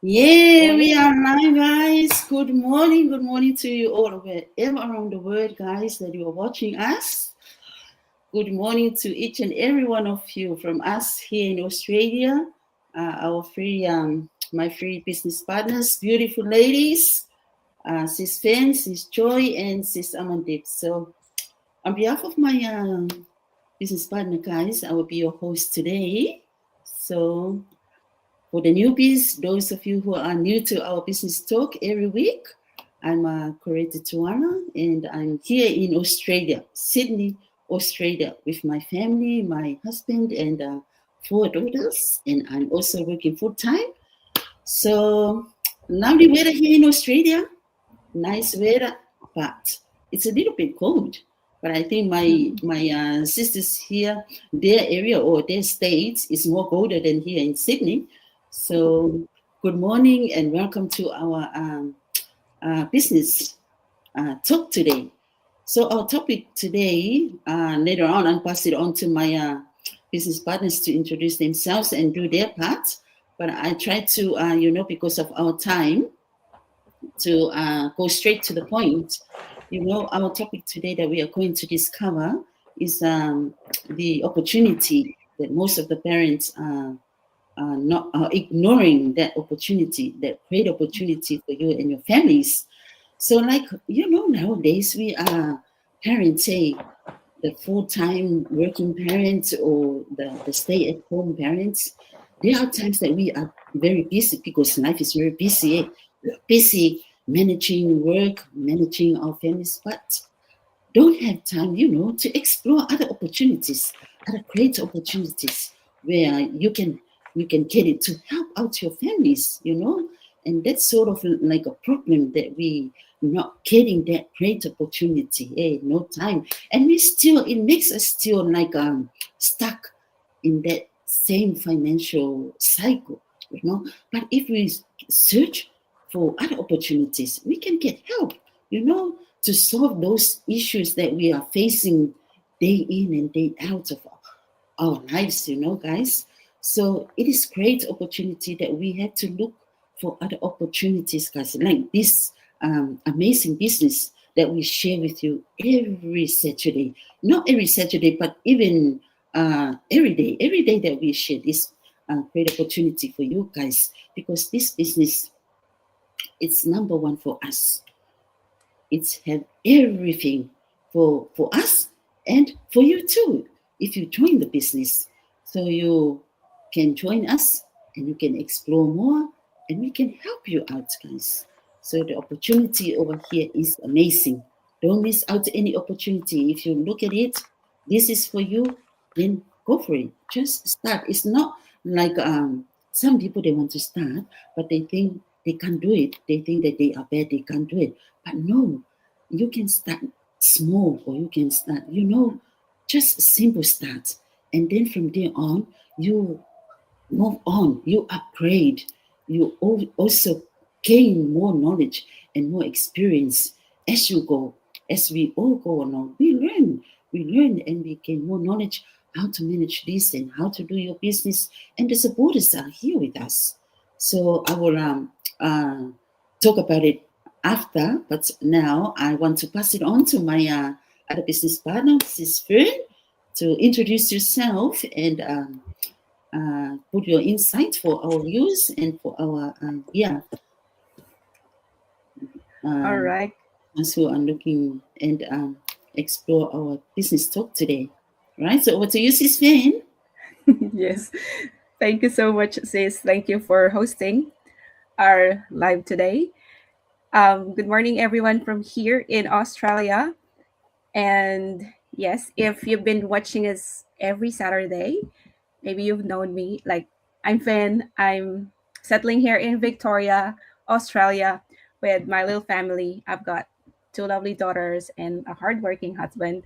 Yeah, we Morning. are live, guys. Good morning to you all wherever around the world, guys, that you are watching us. Good morning to each and every one of you from us here in Australia, my free business partners, beautiful ladies, Sis Fan, Sis Joy, and Sis Amandip. So, on behalf of my business partner, guys, I will be your host today. So, for the newbies, those of you who are new to our business talk every week, I'm Coretta Tuana and I'm here in Australia, Sydney, Australia, with my family, my husband, and four daughters. And I'm also working full time. So, lovely weather here in Australia, nice weather, but it's a little bit cold. But I think my sisters here, their area or their states is more colder than here in Sydney. So good morning and welcome to our business talk today. So our topic today, later on, I'll pass it on to my business partners to introduce themselves and do their part. But I try to, because of our time, to go straight to the point. Our topic today that we are going to discover is the opportunity that most of the parents are ignoring that opportunity, that great opportunity for you and your families. So, like, nowadays we are parents, say, the full-time working parents or the stay-at-home parents. There are times that we are very busy because life is very busy. We're busy managing work, managing our families, but don't have time, to explore other opportunities, other great opportunities where you can get it to help out your families. And that's sort of like a problem that we not getting that great opportunity. Hey, no time, and it makes us still like stuck in that same financial cycle. But if we search for other opportunities, we can get help, you know, to solve those issues that we are facing day in and day out of our lives, guys. So it is great opportunity that we have to look for other opportunities, guys, like this amazing business that we share with you every Saturday. Not every Saturday, but even every day that we share this great opportunity for you guys, because this business, it's number one for us. It's have everything for us and for you too. If you join the business, so you can join us and you can explore more, and we can help you out, guys. So the opportunity over here is amazing. Don't miss out any opportunity. If you look at it, this is for you, then go for it. Just start. It's not like some people, they want to start, but they think they can't do it. They think that they are bad, they can't do it. But no, you can start small, or you can start, just a simple start. And then from there on, you move on, you upgrade, you also gain more knowledge and more experience as you go. As we all go along, we learn and we gain more knowledge how to manage this and how to do your business. And the supporters are here with us. So I will talk about it after, but now I want to pass it on to my other business partner, Sis Fern, to introduce yourself and put your insight for our viewers and for our All um, right. us who are looking and explore our business talk today. Right. So over to you, Sis Fern. Yes. Thank you so much, sis. Thank you for hosting our live today. Good morning, everyone from here in Australia. And yes, if you've been watching us every Saturday, maybe you've known me. Like, I'm Finn. I'm settling here in Victoria, Australia, with my little family. I've got two lovely daughters and a hardworking husband.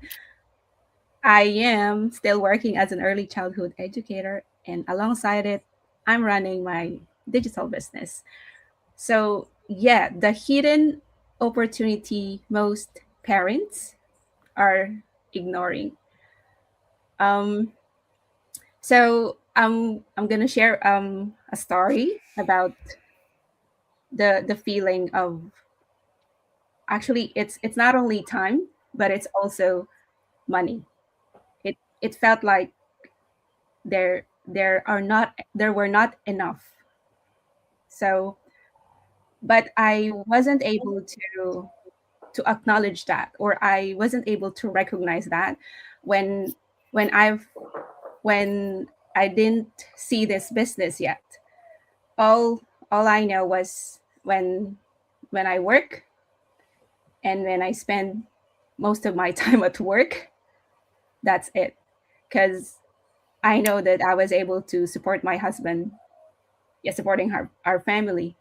I am still working as an early childhood educator, and alongside it, I'm running my digital business. So, yeah, the hidden opportunity most parents are ignoring. Um, so I'm gonna share a story about the feeling of, actually, it's not only time, but it's also money. It felt like there were not enough. So, but I wasn't able to acknowledge that, or I wasn't able to recognize that when when I've when I didn't see this business yet. All I know was when I work and when I spend most of my time at work, that's it. Because I know that I was able to support my husband, yeah, supporting our family.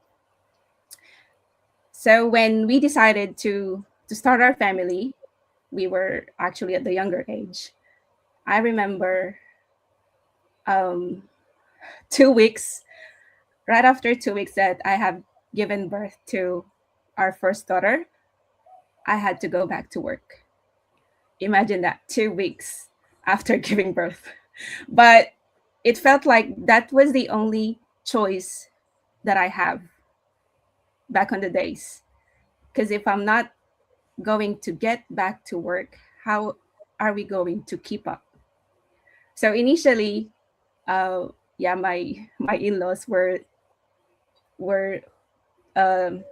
So when we decided to start our family, we were actually at the younger age. I remember, um, 2 weeks, right after 2 weeks that I have given birth to our first daughter, I had to go back to work. Imagine that, 2 weeks after giving birth. But it felt like that was the only choice that I have back on the days. Because if I'm not going to get back to work, how are we going to keep up? So initially, uh, yeah, my in-laws were um,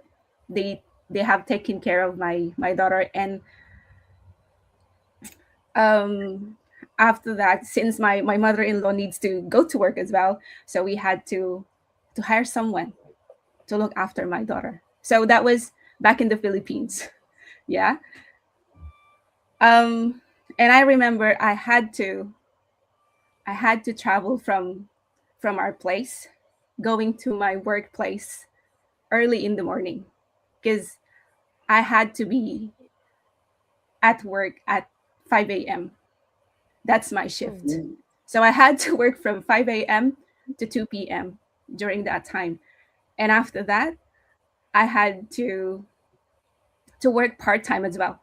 they have taken care of my daughter, and um, after that, since my mother-in-law needs to go to work as well, so we had to hire someone to look after my daughter. So that was back in the Philippines. Yeah. um and I remember I had to travel from our place, going to my workplace early in the morning, because I had to be at work at 5 a.m. That's my shift. Oh, So I had to work from 5 a.m. to 2 p.m. during that time. And after that, I had to work part-time as well.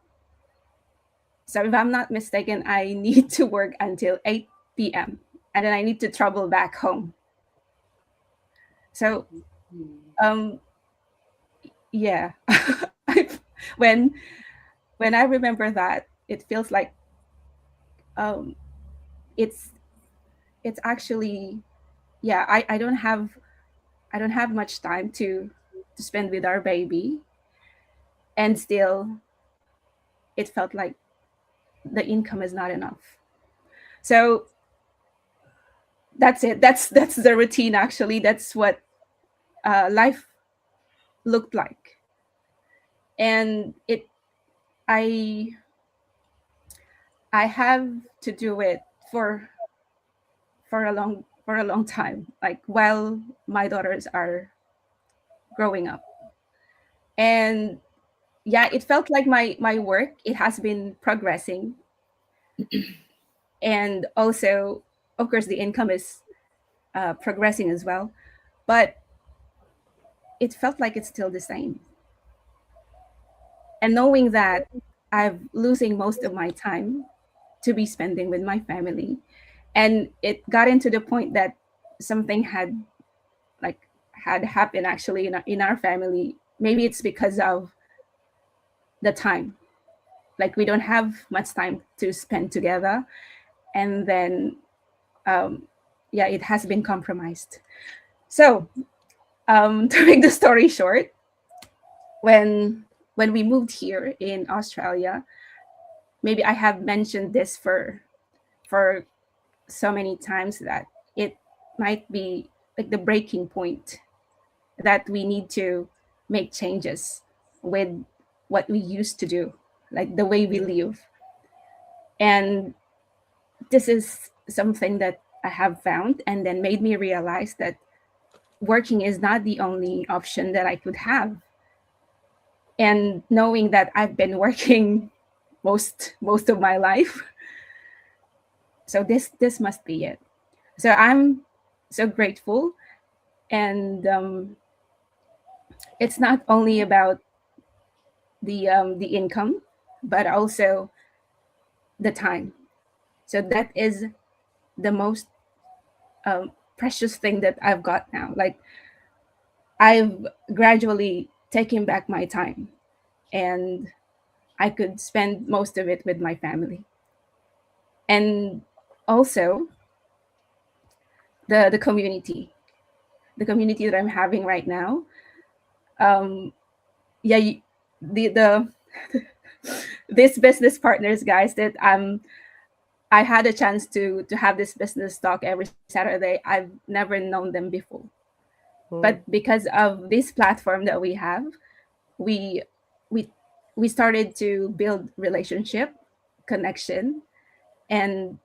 So if I'm not mistaken, I need to work until 8 p.m. and then I need to travel back home. So mm, um yeah. when when I remember that, it feels like um it's it's actually, yeah, I don't have much time to spend with our baby, and still it felt like the income is not enough. So that's it. That's the routine. Actually, that's what life looked like, and I I have to do it for a long time, like while my daughters are growing up. And yeah, it felt like my work, it has been progressing, and also, of course, the income is progressing as well, but it felt like it's still the same. And knowing that I'm losing most of my time to be spending with my family, and it got into the point that something like had happened actually in our family. Maybe it's because of the time, like we don't have much time to spend together, and then um, yeah, it has been compromised. So to make the story short, when when we moved here in Australia, maybe I have mentioned this for so many times that it might be like the breaking point, that we need to make changes with what we used to do, like the way we live. And this is something that I have found and then made me realize that working is not the only option that I could have. And knowing that I've been working most of my life, so this must be it. So I'm so grateful, and it's not only about the income, but also the time. So that is the most precious thing that I've got now. Like I've gradually taken back my time, and I could spend most of it with my family. And also the community, the community that I'm having right now. Um, yeah, the this business partners, guys, that I had a chance to have this business talk every Saturday. I've never known them before, but Mm. because of this platform that we have, we we we started to build relationship, connection, and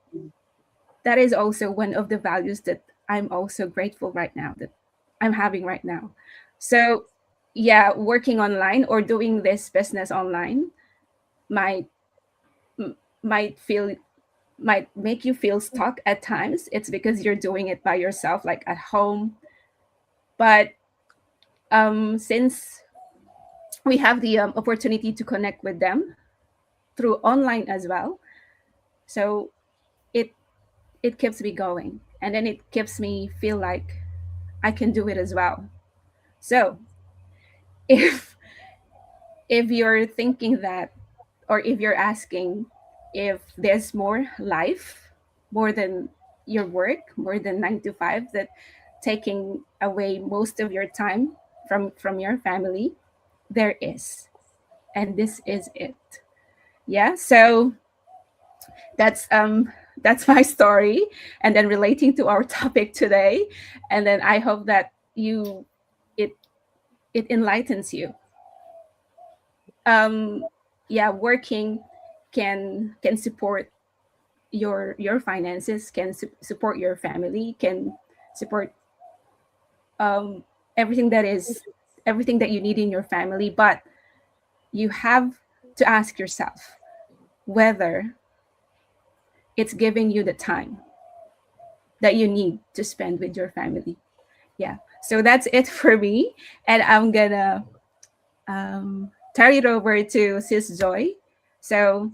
that is also one of the values that I'm also grateful right now, that I'm having right now. So yeah, working online or doing this business online might might feel might make you feel stuck at times. It's because you're doing it by yourself, like at home. But since we have the opportunity to connect with them through online as well, so it it keeps me going, and then it keeps me feel like I can do it as well. So if if you're thinking that, or if you're asking if there's more life, more than your work, more than 9 to 5, that taking away most of your time from your family, there is, and this is it. Yeah, so that's my story, and then relating to our topic today, and then I hope that you it it enlightens you. Yeah, working can support your finances, can support your family, can support um everything that is everything that you need in your family, but you have to ask yourself whether it's giving you the time that you need to spend with your family. Yeah, so that's it for me, and I'm gonna turn it over to Sis Joy. So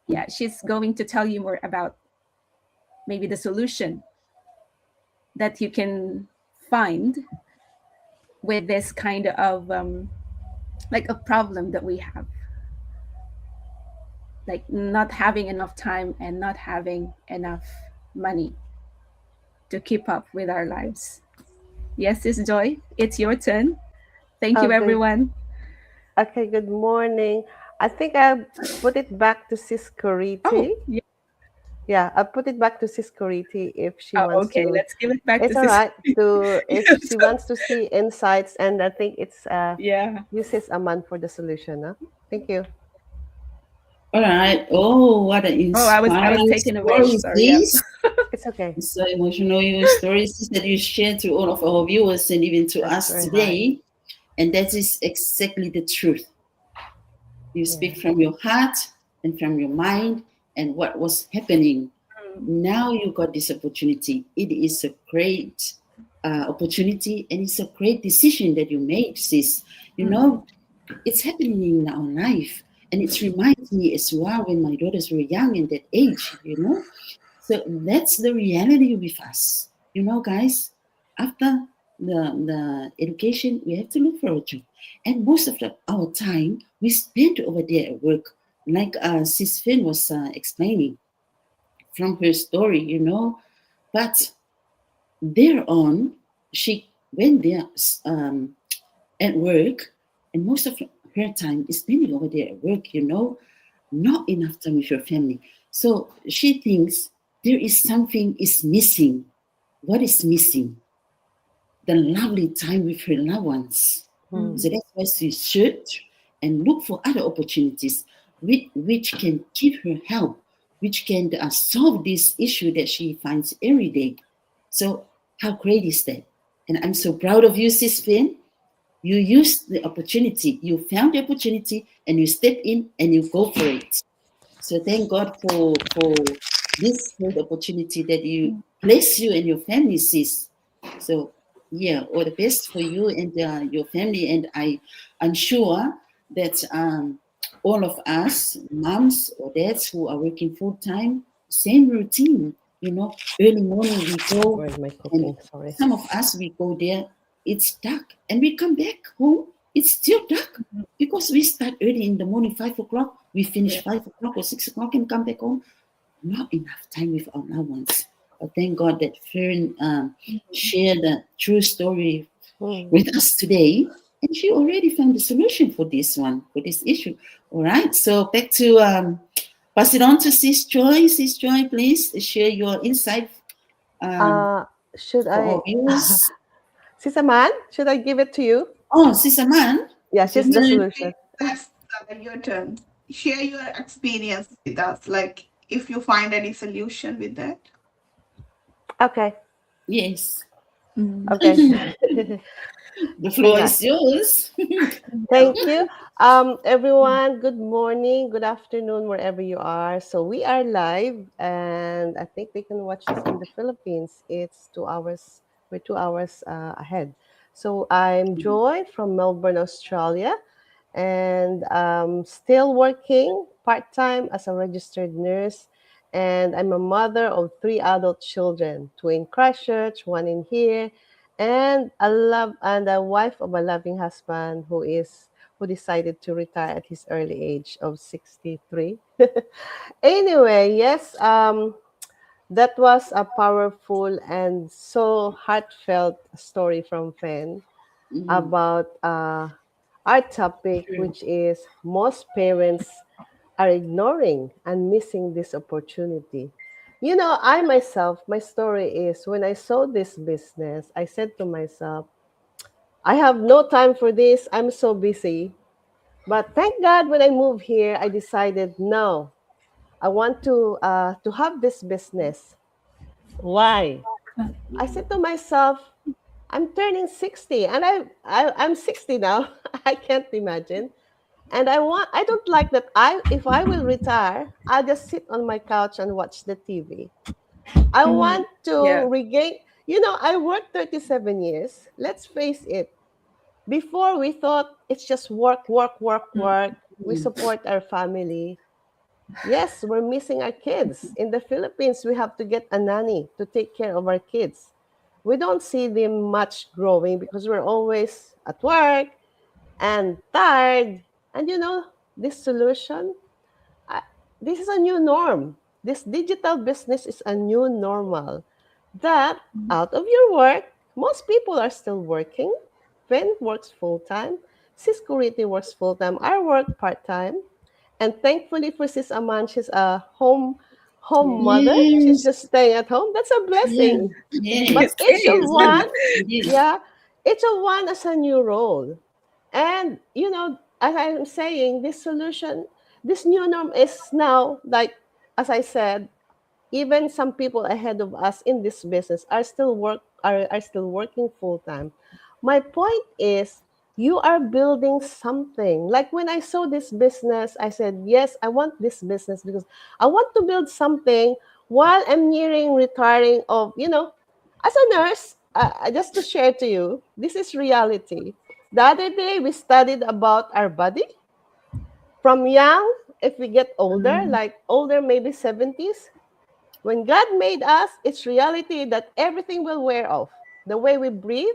yeah, she's going to tell you more about maybe the solution that you can find with this kind of like a problem that we have, like not having enough time and not having enough money to keep up with our lives. Yes, Sis Joy, it's your turn. Thank you, Good. everyone. Okay, good morning. I think I'll put it back to Sis Oh, Coriti. yeah. Yeah, I'll put it back to Sis Coriti if she wants Okay, to. let's give it back to It's all Sis. right to if Yes. she wants to see insights, and I think it's Yeah. you, Sis Aman, for the solution. Huh? Thank you. All right. Oh, what an Oh, I was inspiring taken away. story, Sorry. Yeah. this. It's okay. So emotional your stories that you share to all of our viewers and even to That's us very hard. today. And that is exactly the truth. You speak Yeah. from your heart and from your mind and what was happening. Now you got this opportunity. It is a great opportunity, and it's a great decision that you made, sis. You know, it's happening in our life. And it reminds me as well when my daughters were young in that age, you know. So that's the reality with us. You know, guys, after the education, we have to look for a job. And most of our time we spend over there at work, like Sis Finn was explaining from her story, you know. But thereon, she went there at work, and most of her time is spending over there at work, you know, not enough time with your family. So she thinks there is something is missing. What is missing? The lovely time with her loved ones. So that's why she search and look for other opportunities which can give her help, which can solve this issue that she finds every day. So how great is that? And I'm so proud of you, Sis Finn. You used the opportunity, you found the opportunity, and you step in and you go for it. So thank God for this great opportunity that you place you and your family, sis. So yeah, all the best for you and your family. And I'm sure that all of us, moms or dads who are working full time, same routine. You know, early morning we go, Where's my and cooking? Sorry. some of us we go there it's dark. And we come back home, it's still dark because we start early in the morning, 5 o'clock. We finish 5 o'clock or 6 o'clock and come back home. Not enough time with our loved ones. But thank God that Fern shared the true story with us today. And she already found the solution for this one, for this issue. All right. So back to pass it on to Sis Joy. Sis Joy, please share your insight Should for I, our viewers. Sis Aman, should I give it to you? Oh, Sis Aman. Yeah, she's the solution. That's your turn. Share your experience with us. Like if you find any solution with that. Okay. Yes. Okay. The floor is yours. Thank you. Everyone, good morning, good afternoon, wherever you are. So we are live, and I think they can watch us in the Philippines. It's 2 hours, we're 2 hours ahead. So I'm Joy from Melbourne, Australia, and still working part-time as a registered nurse. And I'm a mother of 3 adult children, two in Christchurch, one in here, and a wife of a loving husband who decided to retire at his early age of 63. Anyway, yes, that was a powerful and so heartfelt story from Fen about our topic, which is most parents are ignoring and missing this opportunity. You know, I myself, my story is when I saw this business, I said to myself, I have no time for this. I'm so busy. But thank God when I moved here, I decided, no, I want to have this business. Why? I said to myself, I'm turning 60 and I'm 60 now. I can't imagine. And I don't like that if I will retire, I'll just sit on my couch and watch the TV. I want to regain, I worked 37 years. Let's face it. Before we thought it's just work, work, work, work. We support our family. Yes, we're missing our kids. In the Philippines, we have to get a nanny to take care of our kids. We don't see them much growing because we're always at work and tired. And this solution, this is a new norm. This digital business is a new normal. That out of your work, most people are still working. Fen works full-time. Sis Kuriti works full-time. I work part-time. And thankfully for Sis Aman, she's a home mother. She's just staying at home. That's a blessing. But each of one, each of one has a new role. And, as I'm saying, this solution, this new norm is now, like, as I said, even some people ahead of us in this business are still working full-time. My point is, you are building something. Like when I saw this business, I said, yes, I want this business because I want to build something while I'm nearing retiring of, as a nurse, just to share to you, this is reality. The other day, we studied about our body. From young, if we get older, like older, maybe 70s, when God made us, it's reality that everything will wear off. The way we breathe,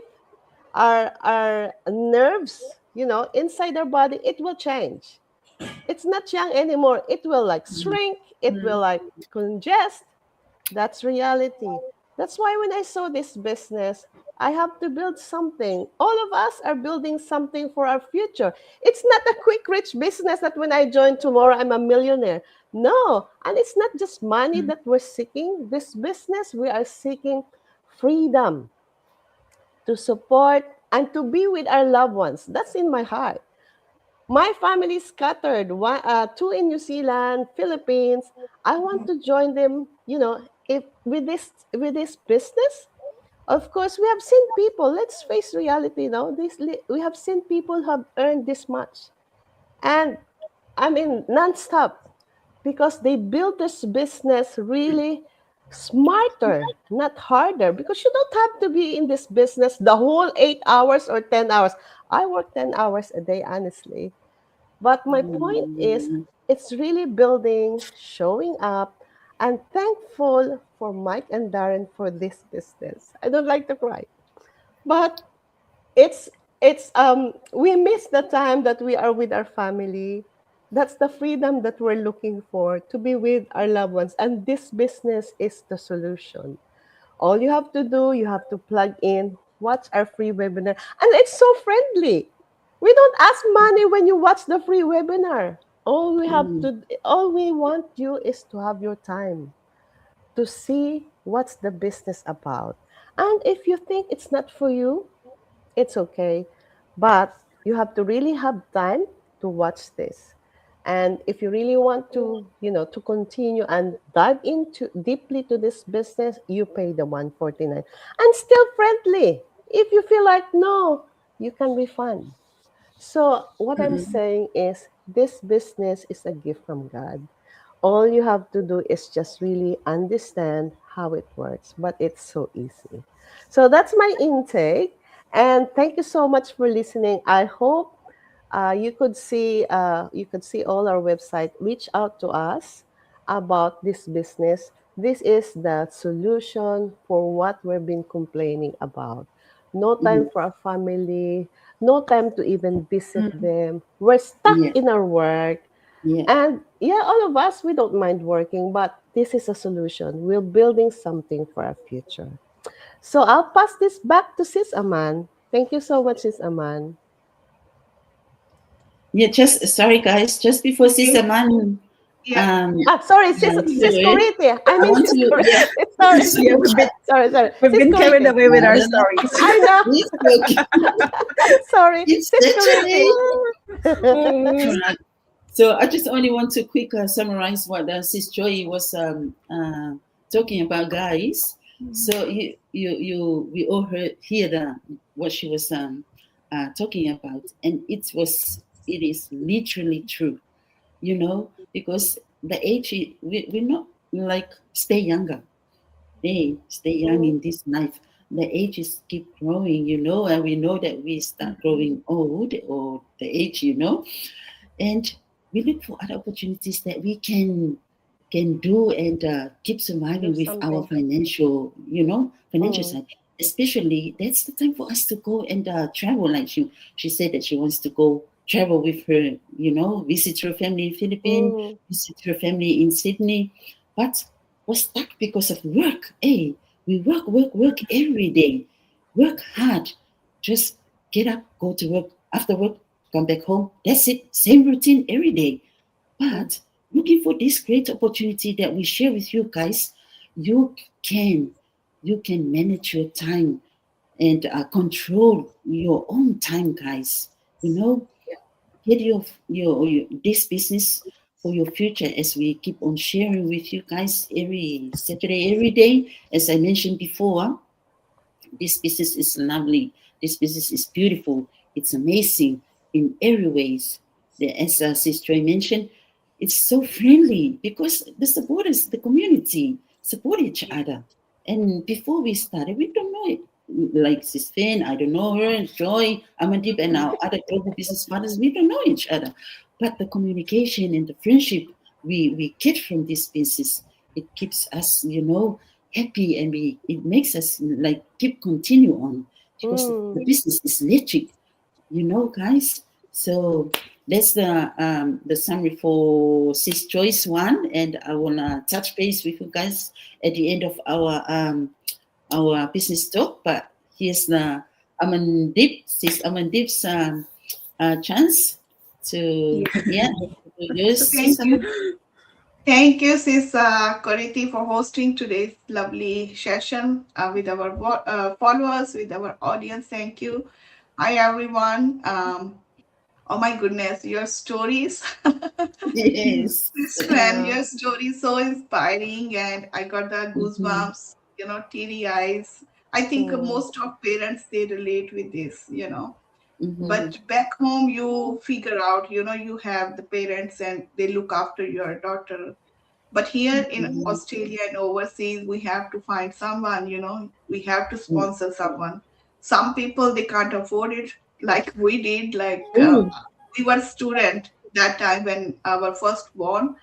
our nerves, inside our body, it will change. It's not young anymore. It will like shrink. It will like congest. That's reality. That's why when I saw this business, I have to build something. All of us are building something for our future. It's not a quick, rich business that when I join tomorrow, I'm a millionaire. No. And it's not just money that we're seeking. This business, we are seeking freedom to support and to be with our loved ones. That's in my heart. My family is scattered, two in New Zealand, Philippines. I want to join them, if with this business. Of course, we have seen people, let's face reality now, we have seen people who have earned this much. And I mean, non-stop, because they built this business really smarter, not harder, because you don't have to be in this business the whole 8 hours or 10 hours. I work 10 hours a day, honestly. But my point is, it's really building, showing up, and thankful for Mike and Darren for this business. I don't like to cry. But it's we miss the time that we are with our family. That's the freedom that we're looking for, to be with our loved ones, and this business is the solution. All you have to do, you have to plug in, watch our free webinar, and it's so friendly. We don't ask money when you watch the free webinar. All we want you is to have your time to see what's the business about. And if you think it's not for you, it's okay. But you have to really have time to watch this. And if you really want to, to continue and dive into deeply to this business, you pay the 149, and still friendly. If you feel like no, you can refund. So what I'm Mhm. saying is this business is a gift from God. All you have to do is just really understand how it works, but it's so easy. So that's my intake. And thank you so much for listening. I hope you could see all our website. Reach out to us about this business. This is the solution for what we've been complaining about. No time Mhm. for our family, no time to even visit Mm. them. We're stuck Yeah, in our work. yeah. And yeah, all of us, we don't mind working, but this is a solution. We're building something for our future. So I'll pass this back to Sis Aman. Thank you so much, Sis Aman. Yeah, just sorry guys, just before Okay. Sister Man Yeah. um Sorry, Sis do it, Coriti. I I mean, want Sis to, yeah. Coriti. Sorry. Yeah, Sorry. we've Sis been carried Coriti. away with No, our no, no. stories. I know. It's okay. Sorry. It's Sis literally Coriti. all right. So I just only want to quick summarize what Sis Joy was talking about, guys. So we all hear what she was talking about, and it is literally true, because the age we're not like stay younger. They stay young Mhm. in this life. The ages keep growing, and we know that we start growing old or the age. And we look for other opportunities that we can do and keep Do surviving with our something. financial Mm. side. Especially, that's the time for us to go and travel. Like she said that she wants to go travel with her, visit her family in Philippines, Mm. visit her family in Sydney, but was stuck because of work. Hey, we work every day, work hard, just get up, go to work. After work, come back home. That's it. Same routine every day. Mm. But looking for this great opportunity that we share with you guys, you can you can manage your time and control your own time, guys. You know, get your this business for your future, as we keep on sharing with you guys every Saturday, every day. As I mentioned before, this business is lovely. This business is beautiful. It's amazing in every ways. As Sister Joy mentioned, it's so friendly because the supporters, the community, support each other. And before we started, we don't know it. Like Sis Finn, I don't know her, Joy, Amadip, and our other global business partners, we don't know each other. But the communication and the friendship we get from this business, it keeps us, happy, and it makes us like keep continue on because the Mm. business is legit, guys. So that's the summary for Sis Choice One, and I wanna touch base with you guys at the end of our business talk. But here's the Amandip, Sis Amandip's chance to introduce Sis Thank you. Amandip. Thank you, Sis Koriti, for hosting today's lovely session with our followers, with our audience. Thank you. Hi, everyone. Oh my goodness, your stories, Yes. this friend, Yeah. your story is so inspiring, and I got the Mhm. goosebumps, teary eyes. I think Mm. most of parents they relate with this. Mhm. But back home, you figure out, you have the parents and they look after your daughter. But here in Mhm. Australia and overseas, we have to find someone, we have to Mm. sponsor someone. Some people they can't afford it, like we did. Like Mm. we were student that time when our first born,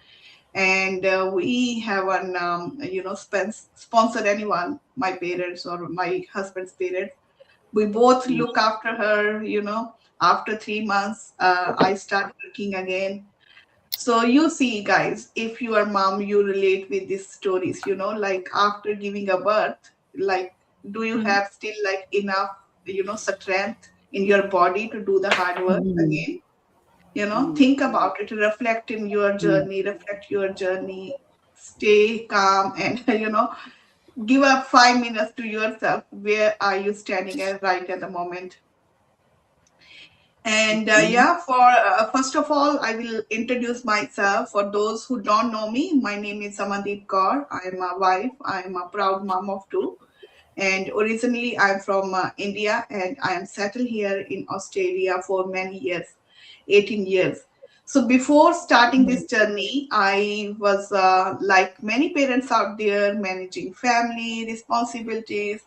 and we haven't, sponsored anyone, my parents or my husband's parents. We both look after her, after 3 months, I start working again. So you see, guys, if you are mom, you relate with these stories, like after giving a birth, like, do you have still like enough, strength in your body to do the hard work again? Think about it, reflect in your journey, reflect your journey, stay calm, and, give up 5 minutes to yourself. Where are you standing at right at the moment? And yeah, for first of all, I will introduce myself. For those who don't know me, my name is Amandeep Kaur. I am a wife. I am a proud mom of two. And originally, I'm from India, and I am settled here in Australia for many years, 18 years. So before starting this journey, I was like many parents out there, managing family responsibilities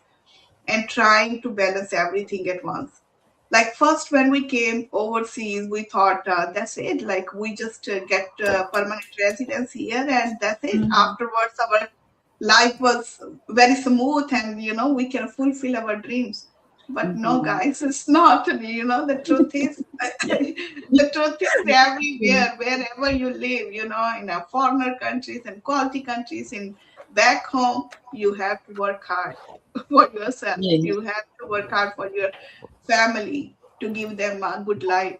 and trying to balance everything at once. Like first, when we came overseas, we thought that's it. Like we just get permanent residence here, and that's it. Afterwards, our life was very smooth, and we can fulfill our dreams. But no, guys, it's not. The truth is, the truth is everywhere, wherever you live. In a foreigner countries and quality countries, in back home, you have to work hard for yourself. Yes. You have to work hard for your family to give them a good life.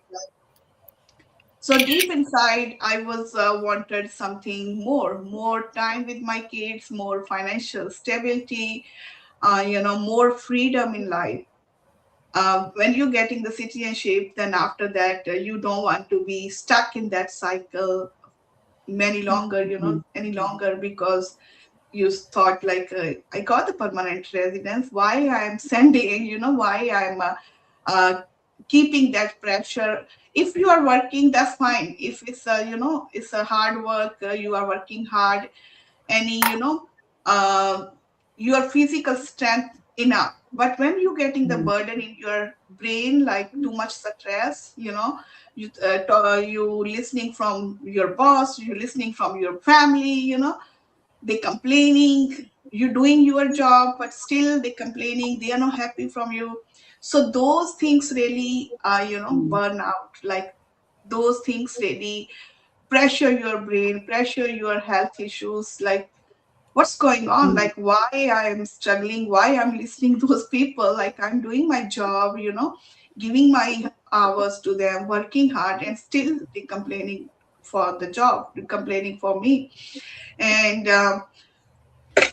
So deep inside, I was wanted something more time with my kids, more financial stability, more freedom in life. When you're getting the citizenship, then after that, you don't want to be stuck in that cycle any longer, because you thought like, I got the permanent residence, why I'm sending, why I'm keeping that pressure. If you are working, that's fine. If it's it's a hard work, you are working hard, any your physical strength enough. But when you're getting the burden in your brain, like too much stress, you listening from your boss, you listening from your family, they complaining, you doing your job, but still they complaining, they are not happy from you. So those things really burn out. Like those things really pressure your brain, pressure your health issues. Like what's going on, like why I'm struggling, why I'm listening to those people, like I'm doing my job, giving my hours to them, working hard, and still they complaining for the job, they complaining for me. And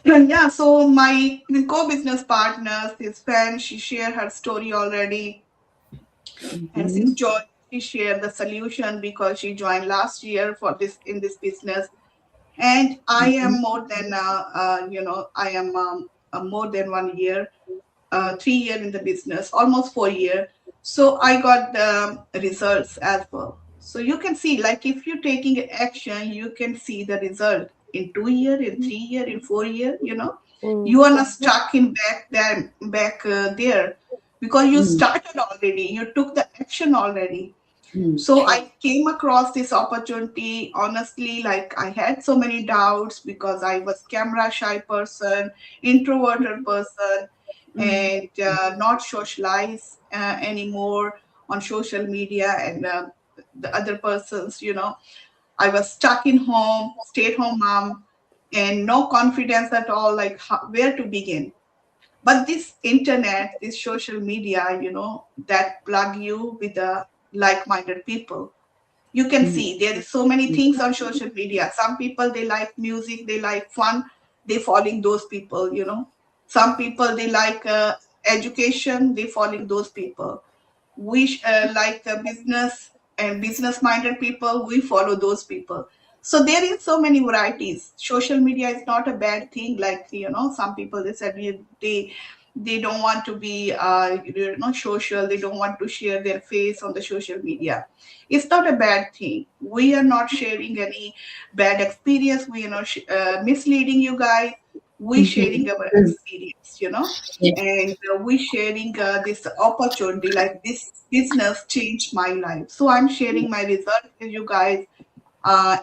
yeah, so my co-business partner, this friend, she shared her story already. And since Joy, she shared the solution because she joined last year for this in this business. And I am more than I am more than 1 year, 3 year in the business, almost 4 year. So I got the results as well. So you can see, like if you're taking action, you can see the result in 2 year, in 3 year, in 4 year. You are not stuck in back there, because you started already. You took the action already. So I came across this opportunity. Honestly, like I had so many doubts because I was camera shy person, introverted person, and not socialize anymore on social media. And the other persons, I was stuck in home, stay-at-home mom, and no confidence at all, like where to begin. But this internet, this social media, that plug you with the like-minded people. You can see there is so many things on social media. Some people, they like music, they like fun, they following those people. Some people, they like education, they following those people. We like business and business minded people, we follow those people. So there is so many varieties. Social media is not a bad thing. Like some people, they said they don't want to be social, they don't want to share their face on the social media. It's not a bad thing. We are not sharing any bad experience, we are not misleading you guys. We sharing our experience, and we sharing this opportunity. Like this business changed my life, so I'm sharing my result with you guys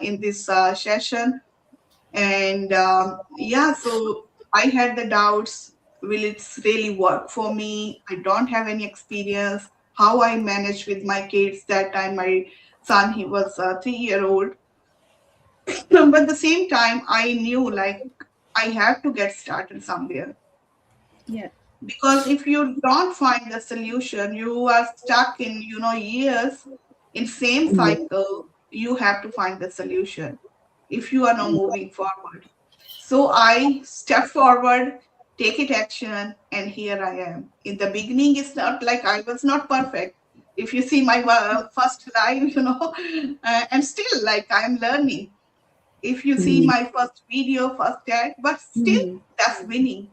in this session. And yeah, so I had the doubts will it really work for me? I don't have any experience. How I manage with my kids. That time my son, he was 3 year old. But at the same time, I knew like I have to get started somewhere. Yeah. Because if you don't find the solution, you are stuck in, years in same Yeah. cycle. You have to find the solution if you are not moving forward. So I step forward, take it action, and here I am. In the beginning, it's not like I was not perfect. If you see my first live, and still like I'm learning. If you see Yeah. my first video, first ad, but still Mhm. that's winning.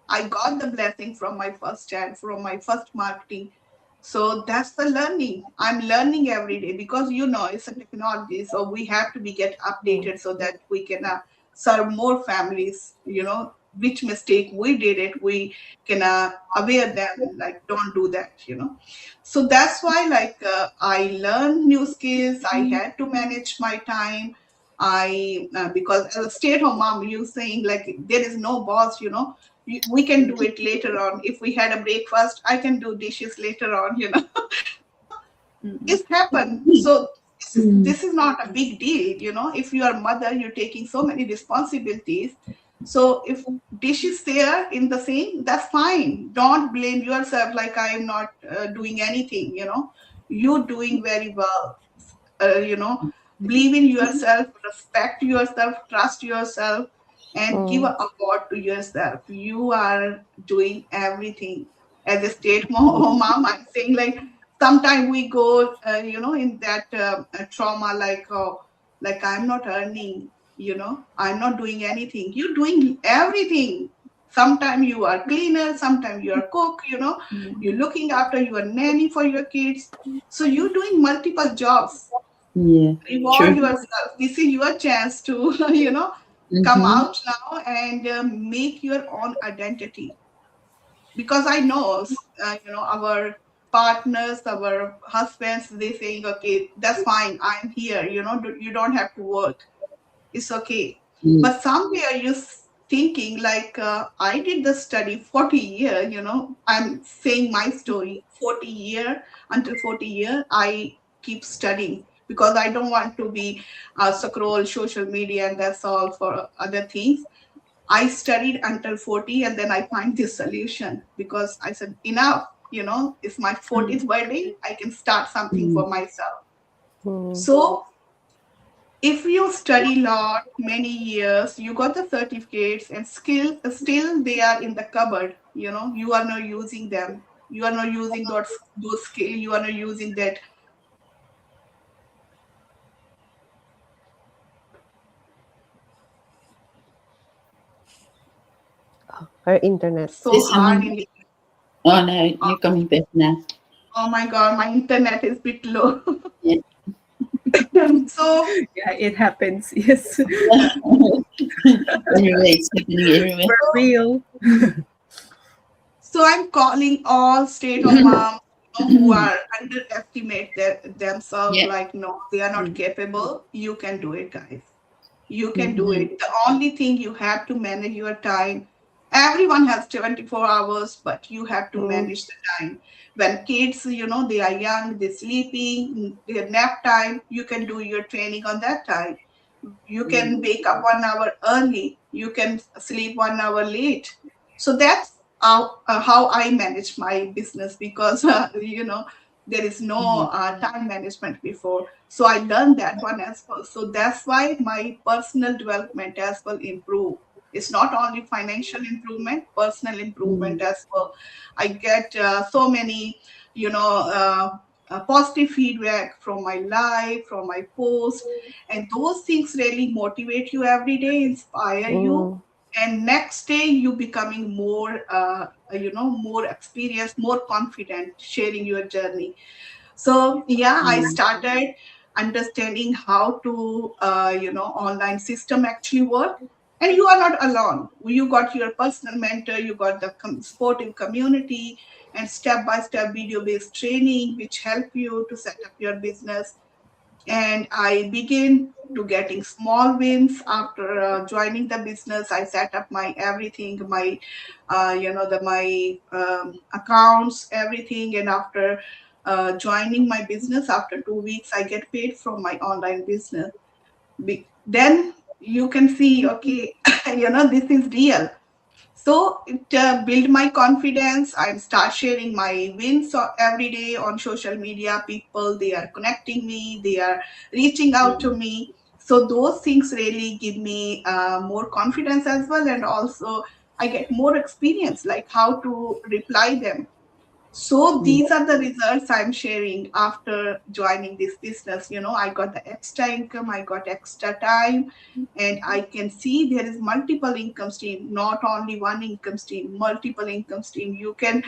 I got the blessing from my first ad, from my first marketing. So that's the learning. I'm learning every day because it's a technology. So we have to be get updated so that we can serve more families. Which mistake we did it, we can aware them like don't do that. So that's why like I learn new skills. I had to manage my time. I because as a stay-at-home mom, you saying like there is no boss. We can do it later on. If we had a breakfast, I can do dishes later on. Mhm. It's happened. So this is Mm. this is not a big deal. If you are a mother, you're taking so many responsibilities. So if dish is there in the sink, that's fine. Don't blame yourself like I am not doing anything. You're doing very well. Believe in yourself, respect yourself, trust yourself, and give Mm. an award to yourself. You are doing everything. As a stay-at-home mom, I'm saying like sometimes we go, in that trauma like I'm not earning, I'm not doing anything. You're doing everything. Sometimes you are cleaner, sometimes you are cook, Mhm. you're looking after your nanny for your kids. So you're doing multiple jobs. Yeah. Reward True. yourself. This is your chance to come Mm-hmm. out now and make your own identity. Because I know our partners, our husbands, they saying okay, that's fine, I'm here, you don't have to work, it's okay. Mm. But somewhere you thinking like I did the study 40 year, I'm saying my story 40 year. Until 40 year I keep studying because I don't want to be scroll social media and that's all for other things. I studied until 40 and then I find this solution because I said enough, it's my 40th birthday, I can start something Mm. for myself. Mm. So if you study law many years, you got the certificates and still they are in the cupboard, you are not using them. You are not using those skills, you are not using that. Our internet. So This hard in oh no, you're coming back now. oh my god, my internet is bit low. Yeah. So Yeah, it happens. Yes. Everywhere it's happening everywhere. For real. So I'm calling all stay-at-home moms who are underestimate themselves, Yeah. like no, they are not Mm. capable. You can do it, guys. You can do Mm-hmm. it. The only thing you have to manage your time. Everyone has 24 hours, but you have to Mm. manage the time. When kids, they are young, they're sleeping, their nap time, you can do your training on that time. You can wake up 1 hour early. You can sleep 1 hour late. So that's how I manage my business because, there is no time management before. So I learned that one as well. So that's why my personal development as well improve. It's not only financial improvement, personal improvement Mm. as well. I get so many, positive feedback from my life, from my post, and those things really motivate you every day, inspire you, Mm. and next day you becoming more more experienced, more confident sharing your journey. So yeah, I Mm. started understanding how to online system actually work. And you are not alone. You got your personal mentor, you got the supportive community, and step by step video based training which help you to set up your business. and I began to getting small wins after joining the business. I set up my everything, my my accounts, everything, and after joining my business, after 2 weeks, I get paid from my online business. Then you can see, okay, this is real. So it build my confidence. I start sharing my wins every day on social media. People, they are connecting me, they are reaching out to me. So those things really give me more confidence as well, and also I get more experience, like how to reply them. So these are the results I'm sharing after joining this business. I got the extra income, I got extra time, and I can see there is multiple income stream, not only one income stream, multiple income stream. You can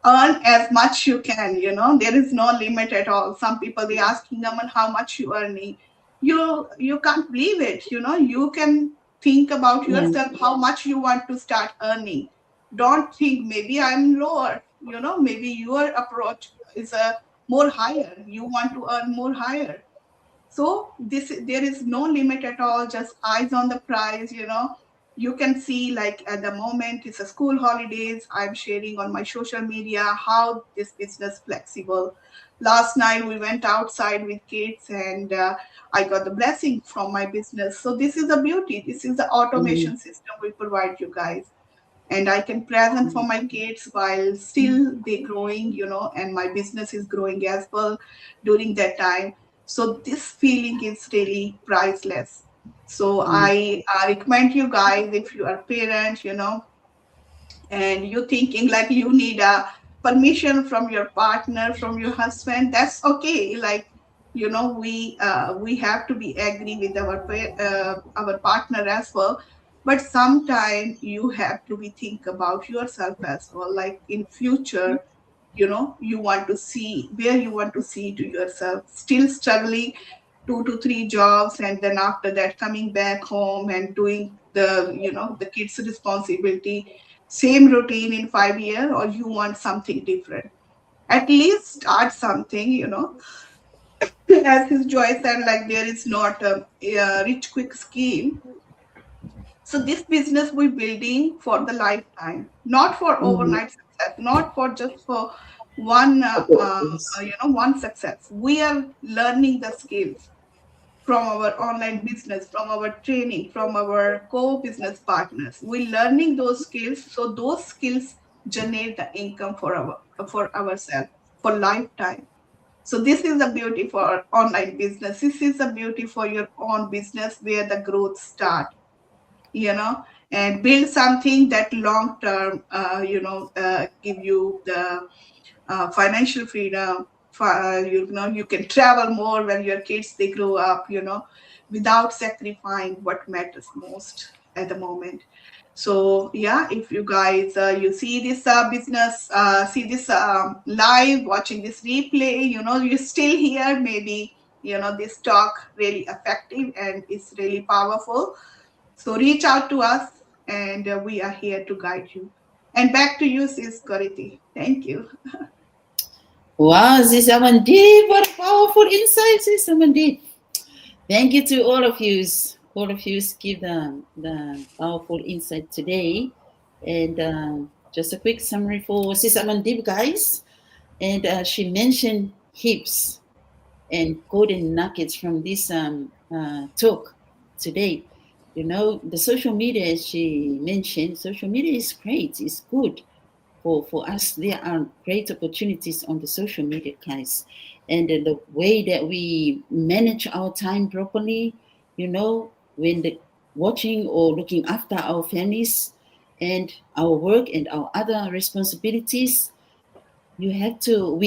earn as much you can. There is no limit at all. Some people, they asking them how much you earning. You can't believe it. You can think about yourself how much you want to start earning. Don't think maybe I'm lower. Maybe your approach is a more higher. You want to earn more higher. So there is no limit at all, just eyes on the prize. You can see, like, at the moment it's a school holidays, I'm sharing on my social media how this business flexible. Last night we went outside with kids, and I got the blessing from my business. So this is the beauty, this is the automation system we provide you guys, and I can present for my kids while still they growing, and my business is growing as well during that time. So this feeling is really priceless. So I recommend you guys, if you are parents, and you thinking like you need a permission from your partner, from your husband, that's okay. Like, we have to be agree with our partner as well. But sometimes you have to be think about yourself as well, like in future, you want to see where you want to see to yourself, still struggling 2 to 3 jobs, and then after that coming back home and doing the kids responsibility, same routine in 5 years, or you want something different. At least start something. As his Joy said, like, there is not a rich quick scheme. So this business we're building for the lifetime, not for overnight success, not for just for one one success. We are learning the skills from our online business, from our training, from our co-business partners. We're learning those skills, so those skills generate the income for ourselves for lifetime. So this is the beauty for online business. This is the beauty for your own business, where the growth start, you know, and build something that long term, give you the financial freedom. You can travel more when your kids they grow up, without sacrificing what matters most at the moment. So yeah, if you guys you see this business, see this live, watching this replay, you're still here, maybe this talk really effective and it's really powerful. So reach out to us, and we are here to guide you. And back to you, Sis Koriti. Thank you. Wow, Sis Amandeep, what a powerful insight, Sis Amandeep. Thank you to all of you. All of you give the powerful insight today. And just a quick summary for Sis Amandeep, guys. And she mentioned hips and golden nuggets from this talk today. The social media, as she mentioned, social media is great, it's good for us. There are great opportunities on the social media, guys. And the way that we manage our time properly, when watching or looking after our families and our work and our other responsibilities, we have to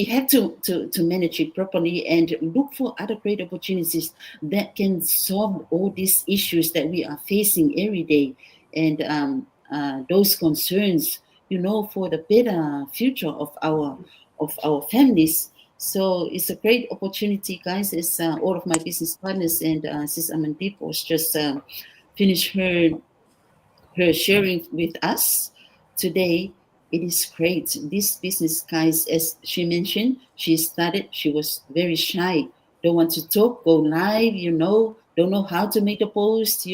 manage it properly and look for other great opportunities that can solve all these issues that we are facing every day, and those concerns, for the better future of our families. So it's a great opportunity, guys. As all of my business partners and Sis Amandeep was just finished her sharing with us today. It is great. This business, guys, as she mentioned, she was very shy don't want to talk, go live, don't know how to make a post,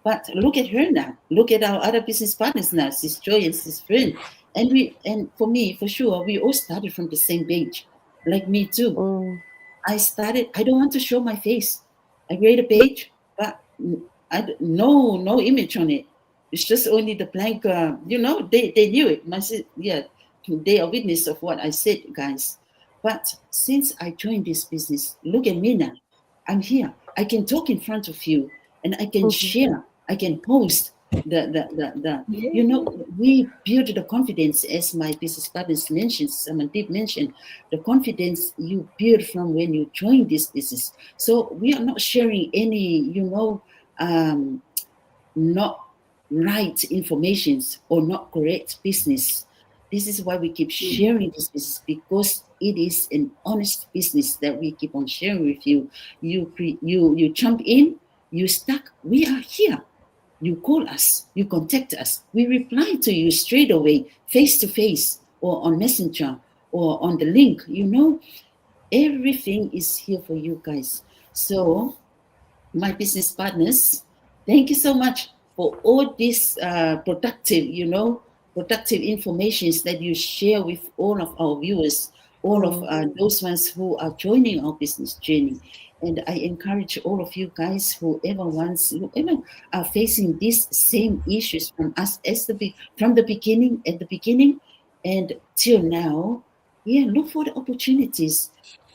But look at her now. Look at our other business partners now, Sis Joy and Sis Friend. And for me, for sure, we all started from the same page, like me too. Mm. I don't want to show my face. I create a page, but no image on it. It's just only the blank, they knew it. They are witness of what I said, guys. But since I joined this business, look at me now. I'm here. I can talk in front of you and I can share. I can post we build the confidence, as my business partners mentioned, Samandeep mentioned, the confidence you build from when you join this business. So we are not sharing any, not right informations or not correct business. This is why we keep sharing this business, because it is an honest business that we keep on sharing with you. You jump in, you stuck, we are here. You call us, you contact us, we reply to you straight away, face to face, or on Messenger, or on the link. Everything is here for you guys. So, my business partners, thank you so much for all this productive informations that you share with all of our viewers, all of those ones who are joining our business journey. And I encourage all of you guys, whoever are facing these same issues from us from the beginning, and till now, look for the opportunities.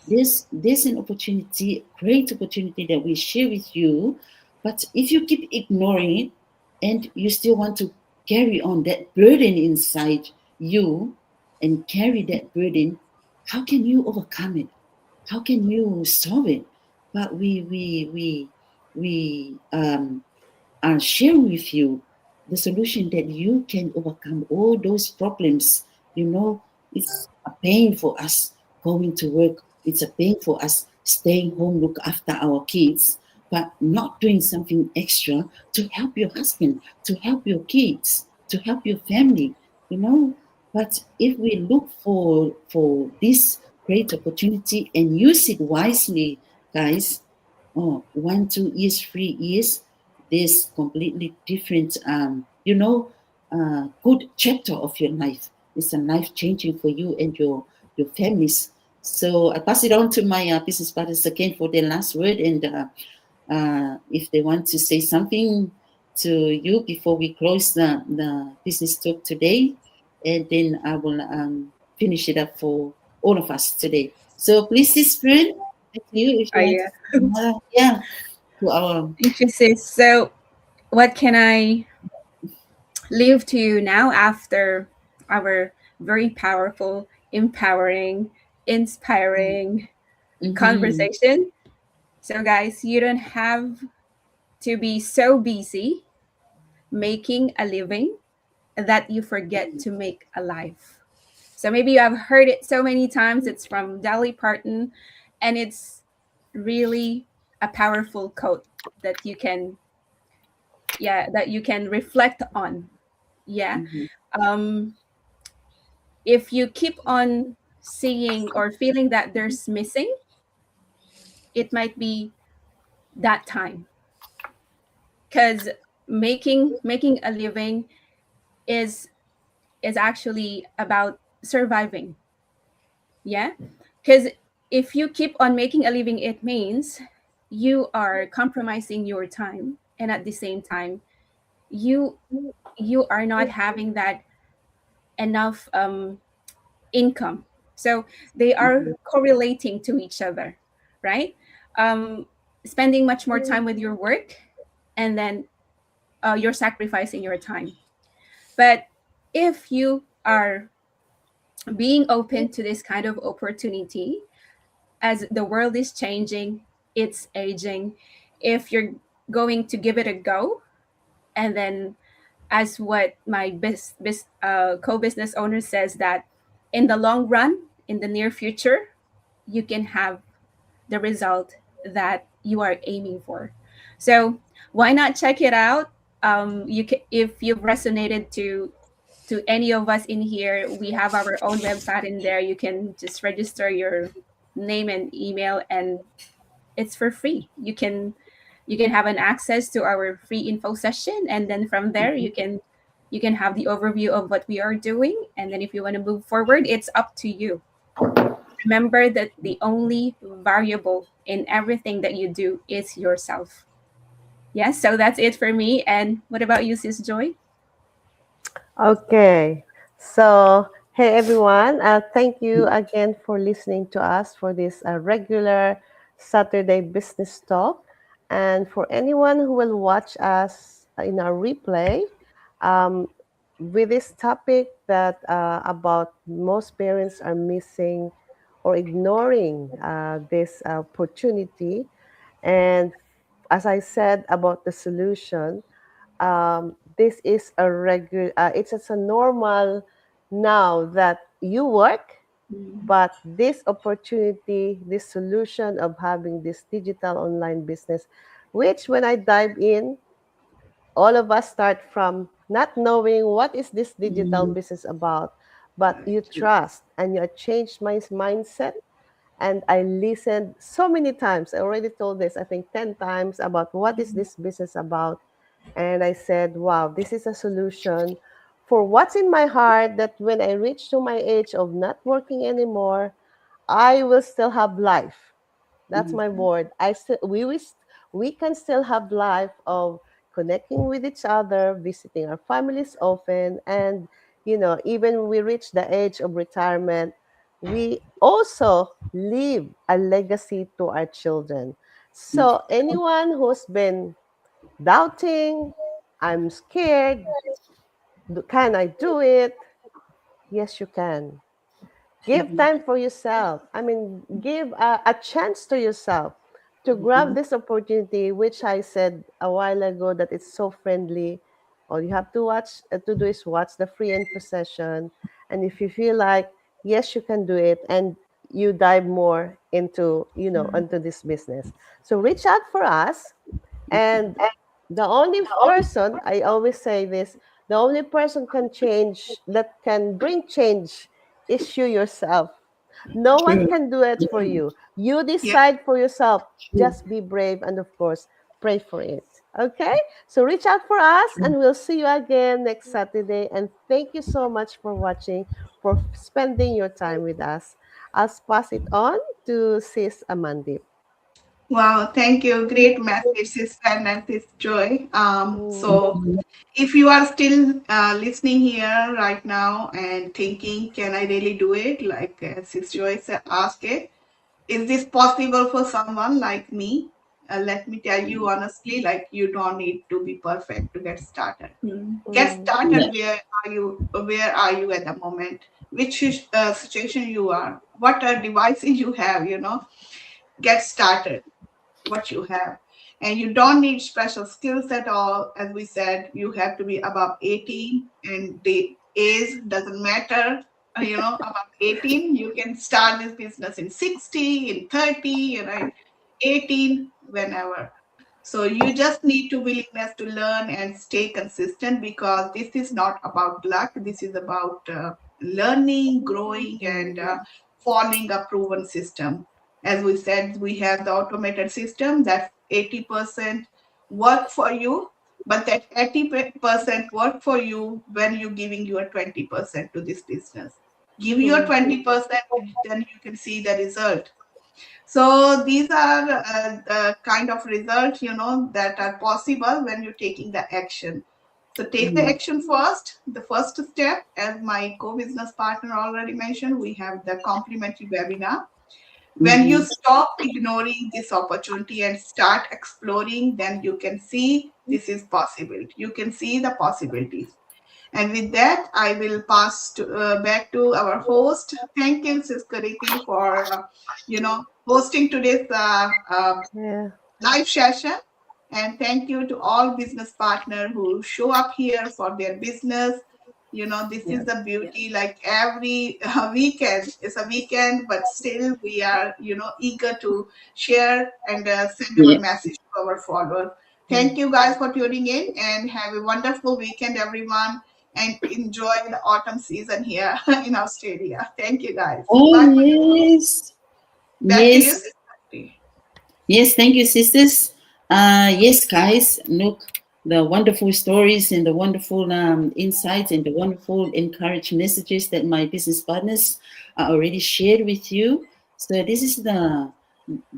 There's an opportunity, great opportunity that we share with you. But if you keep ignoring it and you still want to carry on that burden inside you and carry that burden, how can you overcome it? How can you solve it? But we are sharing with you the solution that you can overcome all those problems. It's a pain for us going to work. It's a pain for us staying home, look after our kids, but not doing something extra to help your husband, to help your kids, to help your family, But if we look for this great opportunity and use it wisely, guys, 1, 2 years, 3 years, this completely different, good chapter of your life. It's a life changing for you and your families. So I pass it on to my business partners again for their last word, and if they want to say something to you before we close the business talk today, and then I will finish it up for all of us today. So please, Sis Friend, to you if you want to, to our. Thank you, sis. So, what can I leave to you now after our very powerful, empowering, inspiring conversation? So, guys, you don't have to be so busy making a living that you forget to make a life. So maybe you have heard it so many times. It's from Dolly Parton, and it's really a powerful quote that you can reflect on. If you keep on seeing or feeling that there's missing, it might be that time, because making a living is actually about surviving. Because if you keep on making a living, it means you are compromising your time, and at the same time you are not having that enough income. So they are correlating to each other, right? Spending much more time with your work, and then you're sacrificing your time. But if you are being open to this kind of opportunity, as the world is changing, it's aging, if you're going to give it a go, and then as what my co-business owner says, that in the long run, in the near future, you can have the result that you are aiming for. So why not check it out? You can, if you've resonated to any of us in here, we have our own website in there. You can just register your name and email, and it's for free. You can have an access to our free info session, and then from there you can have the overview of what we are doing, and then if you want to move forward, it's up to you. Remember that the only variable in everything that you do is yourself. Yes, so that's it for me. And what about you, Sis Joy? Okay. So, hey everyone, thank you again for listening to us for this regular Saturday business talk. And for anyone who will watch us in our replay, um, with this topic that about most parents are missing or ignoring this opportunity. And as I said about the solution, this is a regular, it's just a normal now that you work, but this opportunity, this solution of having this digital online business, which when I dive in, all of us start from not knowing what is this digital business about, but you trust and you change my mindset. And I listened so many times. I already told this, I think 10 times about what is this business about. And I said, wow, this is a solution for what's in my heart, that when I reach to my age of not working anymore, I will still have life. That's my word. We can still have life of connecting with each other, visiting our families often, and even when we reach the age of retirement, we also leave a legacy to our children. So anyone who's been doubting, I'm scared, can I do it? Yes, you can. Give time for yourself. I mean, give a chance to yourself to grab this opportunity, which I said a while ago that it's so friendly. All you have to do is watch the free info session, and if you feel like yes, you can do it, and you dive more into this business. So reach out for us, and the only person, I always say this, the only person that can bring change is you yourself. No one can do it for you. You Yeah. decide for yourself. Just be brave and, of course, pray for it. Okay? So reach out for us, and we'll see you again next Saturday. And thank you so much for watching, for spending your time with us. I'll pass it on to Sis Amandip. Wow, thank you. Great message, Sis and Sis Joy. Mm. So if you are still listening here right now and thinking, can I really do it? Like Sis Joy said, ask it. Is this possible for someone like me? Let me tell you honestly, like you don't need to be perfect to get started. Get Mm. started. Where are you? Where are you at the moment? Which situation you are? What devices you have? Get started what you have. And you don't need special skills at all. As we said, you have to be above 18, and the age doesn't matter. Above 18, you can start this business in 60, in 30, 18, whenever. So you just need to willingness to learn and stay consistent, because this is not about luck. This is about learning, growing, and following a proven system. As we said, we have the automated system that 80% work for you, but that 80% work for you when you're giving your 20% to this business. Give your 20%, then you can see the result. So these are the kind of results, that are possible when you're taking the action. So take the action first. The first step, as my co-business partner already mentioned, we have the complimentary webinar. When you stop ignoring this opportunity and start exploring, then you can see this is possible. You can see the possibilities. And with that, I will pass back to our host. Thank you, Sis Kariti, for hosting today's Yeah. live session. And thank you to all business partners who show up here for their business. This is the beauty. Like every weekend, it's a weekend, but still we are, eager to share and send our message to our followers. Thank you guys for tuning in, and have a wonderful weekend, everyone. And enjoy the autumn season here in Australia. Thank you, guys. Oh, Bye. yes. Back to you, Yes, Sister. yes, thank you, sisters. Yes, guys, look, the wonderful stories and the wonderful insights and the wonderful encouraging messages that my business partners already shared with you. So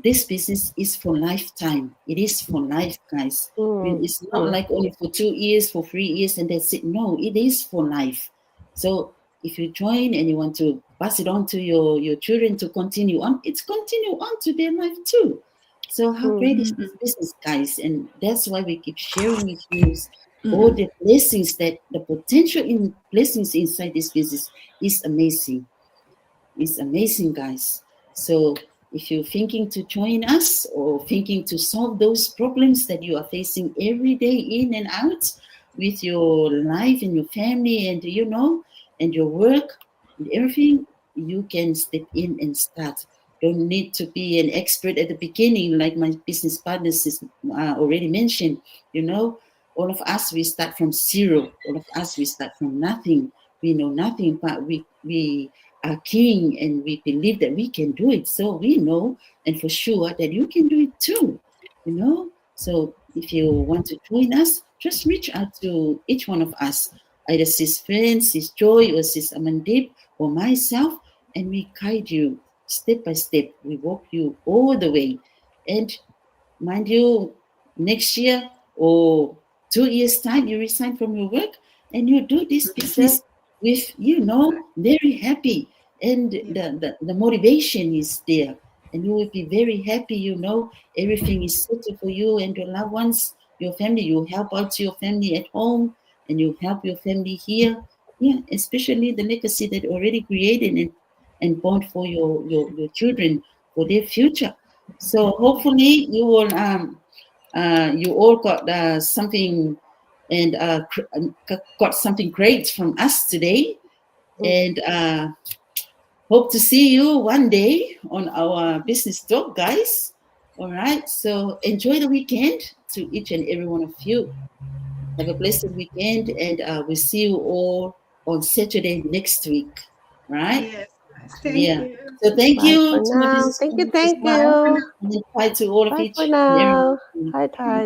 this business is for lifetime. It is for life, guys. It's not Mm. like only for 2 years, for 3 years, and that's it. No, it is for life. So if you join and you want to pass it on to your children to continue on, it's continue on to their life too. So how Mm. great is this business, guys? And that's why we keep sharing with you all the blessings that the potential in blessings inside this business is amazing. It's amazing, guys. So if you're thinking to join us or thinking to solve those problems that you are facing every day in and out with your life and your family and and your work and everything, you can step in and start. Don't need to be an expert at the beginning, like my business partners already mentioned. You know, all of us we start from zero. All of us we start from nothing. We know nothing, but we are king and we believe that we can do it. So we know and for sure that you can do it too. So if you want to join us, just reach out to each one of us, either Sis Friend, Sis Joy, or Sis Amandip, or myself, and we guide you step by step. We walk you all the way. And mind you, next year or 2 years' time, you resign from your work and you do this business with, very happy. And the motivation is there. And you will be very happy, everything is settled for you and your loved ones, your family. You help out your family at home and you help your family here. Yeah, especially the legacy that already created and bond for your children for their future. So hopefully you all got something and got something great from us today, and hope to see you one day on our business talk, guys. All right. So enjoy the weekend to each and every one of you. Have a blessed weekend, and we'll see you all on Saturday next week. Right? Yes, guys. Thank Yeah. you. So thank Bye for you to my now. business Thank you. partners as Thank well, you. and then bye to all of Bye for each and every now. one. Hi, Ty.